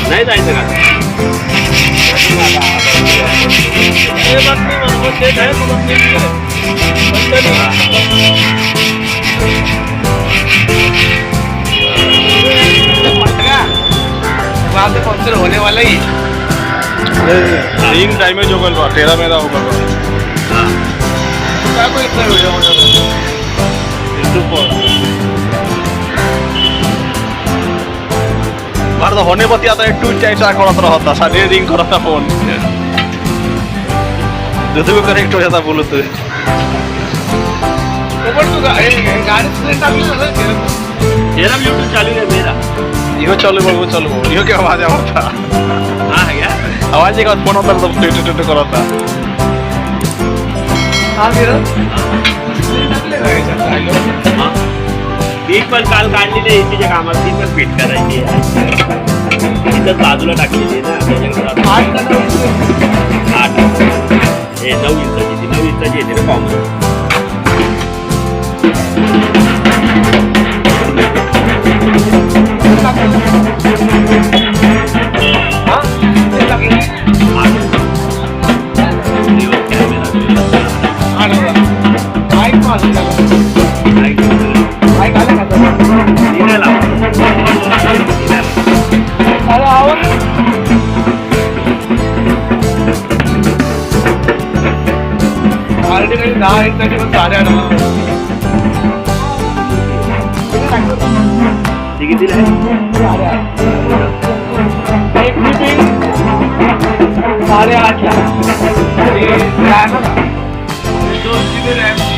नाही जायचं का? वहाँ पे कॉन्सर्ट होने वाला ही 3 डैमेज होगा 13 मेरा होगा क्या कोई इतना वीडियो भारत होने पति आता है 2 टाइप्स करा होता सारे रिंग करा था फोन जो को कनेक्ट हो जाता बोलो तो ऊपर तो गाड़ी से टाकले ना तेरा ब्लूटूथ चालू है मेरा इहो चलो वो चलो इहो के आवाज आवता हाँ है क्या? आवाज एक फोन होता सब टेट करता हाँ मेरा टाकले गाड़ी हाँ एक पण काल काढलेली आहे तिच्या कामाला ती पण फिट करायची आहे इथं बाजूला टाकलेली आहे ना त्याच्याकडे 8 हे 9 इंचाची ती 9 इंचाची येते ना कॉमन किती आहे 8.5 लाख